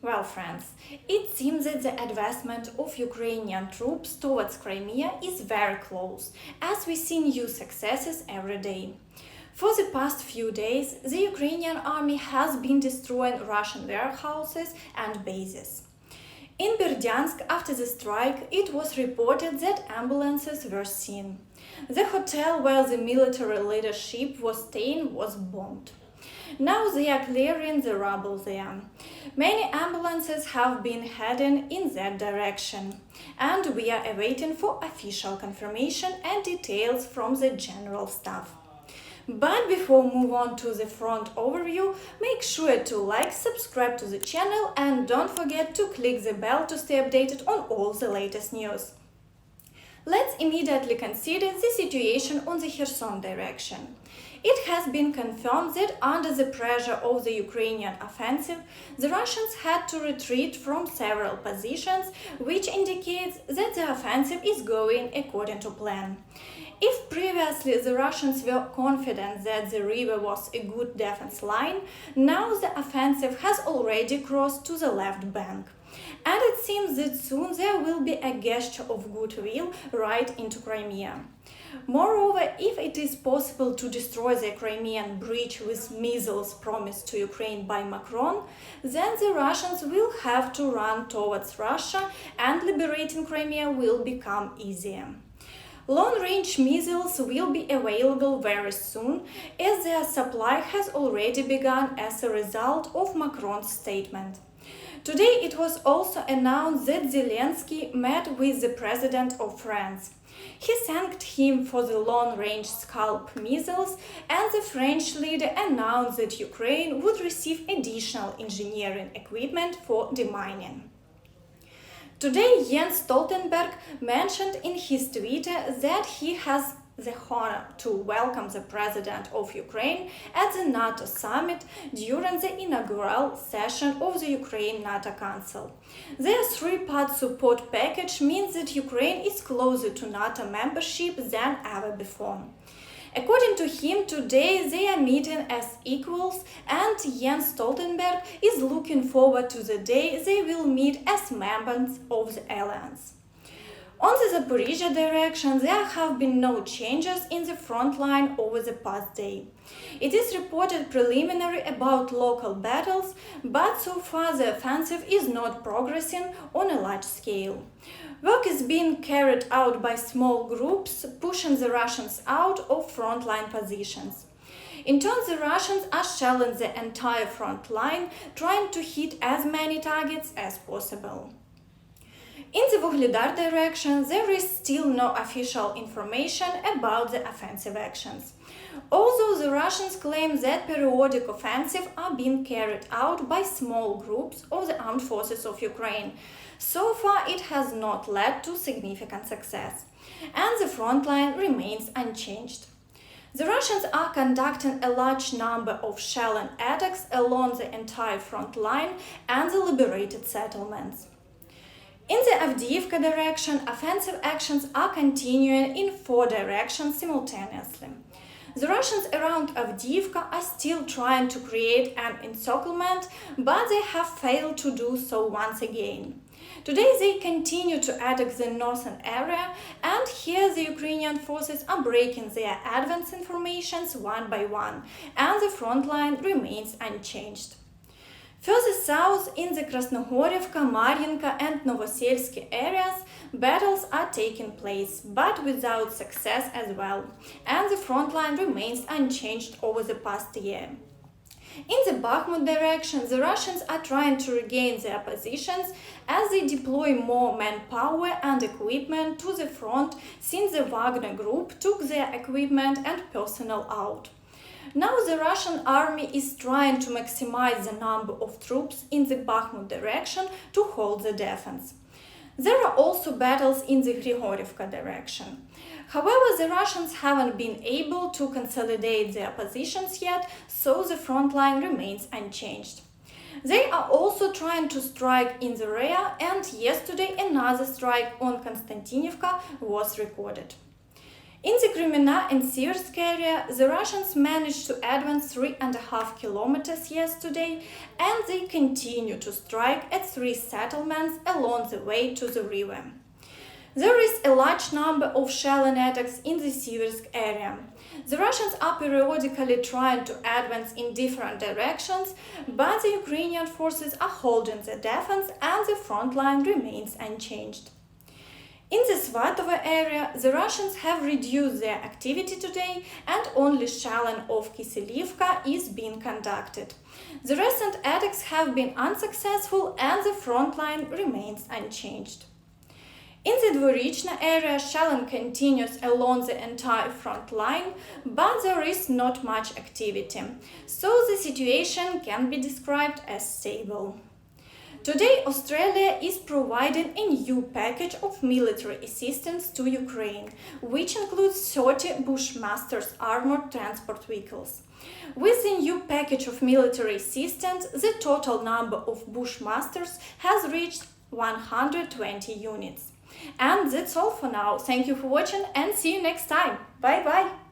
Well, friends, it seems that the advancement of Ukrainian troops towards Crimea is very close, as we see new successes every day. For the past few days, the Ukrainian army has been destroying Russian warehouses and bases. In Berdyansk, after the strike, it was reported that ambulances were seen. The hotel where the military leadership was staying was bombed. Now they are clearing the rubble there. Many ambulances have been heading in that direction, and we are awaiting for official confirmation and details from the General Staff. But before we move on to the front overview, make sure to like, subscribe to the channel and don't forget to click the bell to stay updated on all the latest news. Let's immediately consider the situation on the Kherson direction. It has been confirmed that under the pressure of the Ukrainian offensive, the Russians had to retreat from several positions, which indicates that the offensive is going according to plan. If previously the Russians were confident that the river was a good defense line, now the offensive has already crossed to the left bank. And it seems that soon there will be a gesture of goodwill right into Crimea. Moreover, if it is possible to destroy the Crimean bridge with missiles promised to Ukraine by Macron, then the Russians will have to run towards Russia and liberating Crimea will become easier. Long-range missiles will be available very soon, as their supply has already begun as a result of Macron's statement. Today it was also announced that Zelensky met with the President of France. He thanked him for the long-range Scalp missiles, and the French leader announced that Ukraine would receive additional engineering equipment for demining. Today, Jens Stoltenberg mentioned in his Twitter that he has the honor to welcome the President of Ukraine at the NATO summit during the inaugural session of the Ukraine-NATO Council. Their three-part support package means that Ukraine is closer to NATO membership than ever before. According to him, today they are meeting as equals, and Jens Stoltenberg is looking forward to the day they will meet as members of the alliance. On the Zaporizhia direction, there have been no changes in the front line over the past day. It is reported preliminary about local battles, but so far the offensive is not progressing on a large scale. Work is being carried out by small groups, pushing the Russians out of frontline positions. In turn, the Russians are shelling the entire front line, trying to hit as many targets as possible. In the Vuhledar direction, there is still no official information about the offensive actions. Although the Russians claim that periodic offensives are being carried out by small groups of the armed forces of Ukraine, so far it has not led to significant success, and the front line remains unchanged. The Russians are conducting a large number of shelling attacks along the entire front line and the liberated settlements. In the Avdiivka direction, offensive actions are continuing in 4 directions simultaneously. The Russians around Avdiivka are still trying to create an encirclement, but they have failed to do so once again. Today they continue to attack the northern area, and here the Ukrainian forces are breaking their advance informations one by one, and the front line remains unchanged. Further south, in the Krasnohorivka, Mar'yinka and Novoselsky areas, battles are taking place, but without success as well, and the front line remains unchanged over the past year. In the Bakhmut direction, the Russians are trying to regain their positions as they deploy more manpower and equipment to the front since the Wagner group took their equipment and personnel out. Now the Russian army is trying to maximize the number of troops in the Bakhmut direction to hold the defense. There are also battles in the Grigorivka direction. However, the Russians haven't been able to consolidate their positions yet, so the front line remains unchanged. They are also trying to strike in the rear, and yesterday another strike on Konstantinivka was recorded. In the Crimea and Syrsk area, the Russians managed to advance 3.5 kilometers yesterday, and they continue to strike at 3 settlements along the way to the river. There is a large number of shelling attacks in the Syrsk area. The Russians are periodically trying to advance in different directions, but the Ukrainian forces are holding the defense and the front line remains unchanged. In the Svatovo area, the Russians have reduced their activity today and only shelling of Kiselivka is being conducted. The recent attacks have been unsuccessful and the front line remains unchanged. In the Dvorichna area, shelling continues along the entire front line, but there is not much activity, so the situation can be described as stable. Today, Australia is providing a new package of military assistance to Ukraine, which includes 30 Bushmasters armored transport vehicles. With the new package of military assistance, the total number of Bushmasters has reached 120 units. And that's all for now. Thank you for watching and see you next time. Bye bye!